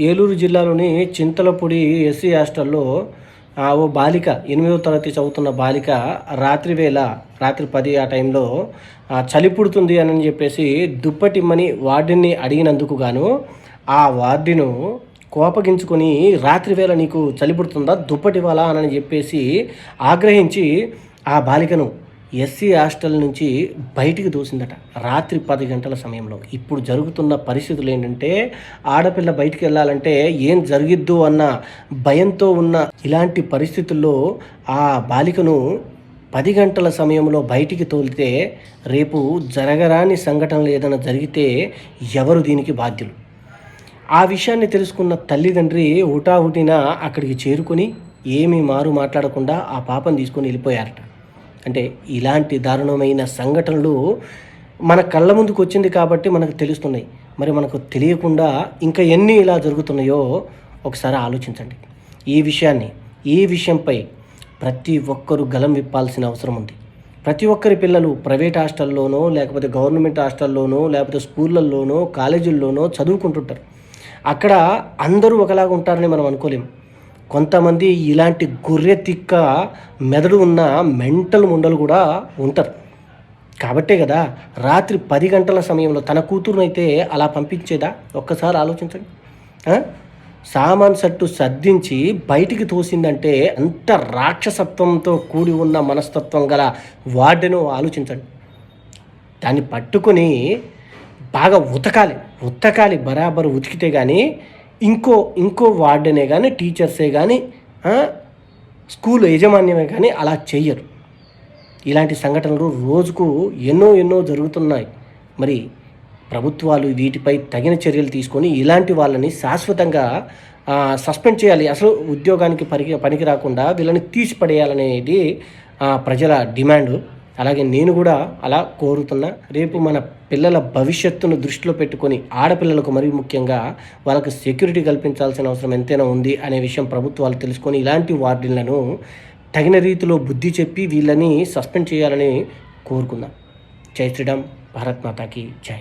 ఏలూరు జిల్లాలోని చింతలపూడి ఎస్సీ హాస్టల్లో ఓ బాలిక 8వ తరగతి చదువుతున్న బాలిక రాత్రి 10 ఆ టైంలో చలి పుడుతుంది అని చెప్పేసి దుప్పటిమ్మని వార్డెన్ని అడిగినందుకు గాను ఆ వార్డెను కోపగించుకొని రాత్రి వేళ నీకు చలి పుడుతుందా దుప్పటివ్వాలా అని చెప్పేసి ఆగ్రహించి ఆ బాలికను ఎస్సీ హాస్టల్ నుంచి బయటికి దూసిందట రాత్రి 10 గంటల సమయంలో. ఇప్పుడు జరుగుతున్న పరిస్థితులు ఏంటంటే ఆడపిల్ల బయటికి వెళ్ళాలంటే ఏం జరిగిద్దు అన్న భయంతో ఉన్న ఇలాంటి పరిస్థితుల్లో ఆ బాలికను 10 గంటల సమయంలో బయటికి తోలితే రేపు జరగరాని సంఘటనలు ఏదైనా జరిగితే ఎవరు దీనికి బాధ్యులు? ఆ విషయాన్ని తెలుసుకున్న తల్లిదండ్రి హుటాహుటిన అక్కడికి చేరుకొని ఏమీ మారు మాట్లాడకుండా ఆ పాపను తీసుకొని వెళ్ళిపోయారట. అంటే ఇలాంటి దారుణమైన సంఘటనలు మన కళ్ళ ముందుకు వచ్చింది కాబట్టి మనకు తెలుస్తున్నాయి. మరి మనకు తెలియకుండా ఇంకా ఎన్ని ఇలా జరుగుతున్నాయో ఒకసారి ఆలోచించండి. ఈ విషయంపై ప్రతి ఒక్కరూ గలం విప్పాల్సిన అవసరం ఉంది. ప్రతి ఒక్కరి పిల్లలు ప్రైవేట్ హాస్టల్లోనో లేకపోతే గవర్నమెంట్ హాస్టల్లోనో లేకపోతే స్కూళ్ళల్లోనో కాలేజీల్లోనో చదువుకుంటుంటారు. అక్కడ అందరూ ఒకలాగా ఉంటారని మనం అనుకోలేము. కొంతమంది ఇలాంటి గొర్రె తిక్క మెదడు ఉన్న మెంటల్ ముండలు కూడా ఉంటారు. కాబట్టే కదా రాత్రి 10 గంటల సమయంలో తన కూతురునైతే అలా పంపించేదా? ఒక్కసారి ఆలోచించండి. సామాన్ సట్టు సర్దించి బయటికి తోసిందంటే అంత రాక్షసత్వంతో కూడి ఉన్న మనస్తత్వం గల వార్డెను ఆలోచించండి. దాన్ని పట్టుకొని బాగా ఉతకాలి బరాబరు ఉతికితే కానీ ఇంకో వార్డెనే కానీ టీచర్సే కానీ స్కూల్ యాజమాన్యమే కానీ అలా చెయ్యరు. ఇలాంటి సంఘటనలు రోజుకు ఎన్నో జరుగుతున్నాయి. మరి ప్రభుత్వాలు వీటిపై తగిన చర్యలు తీసుకొని ఇలాంటి వాళ్ళని శాశ్వతంగా సస్పెండ్ చేయాలి. అసలు ఉద్యోగానికి పనికి రాకుండా వీళ్ళని తీసిపడేయాలనేది ప్రజల డిమాండ్. అలాగే నేను కూడా అలా కోరుతున్నా. రేపు మన పిల్లల భవిష్యత్తును దృష్టిలో పెట్టుకొని ఆడపిల్లలకు మరీ ముఖ్యంగా వాళ్ళకు సెక్యూరిటీ కల్పించాల్సిన అవసరం ఎంతైనా ఉంది అనే విషయం ప్రభుత్వాలు తెలుసుకొని ఇలాంటి వార్డెన్లను తగిన రీతిలో బుద్ధి చెప్పి వీళ్ళని సస్పెండ్ చేయాలని కోరుకుందాం. జై శ్రీరామ్, భారత్ మాతాకి జై.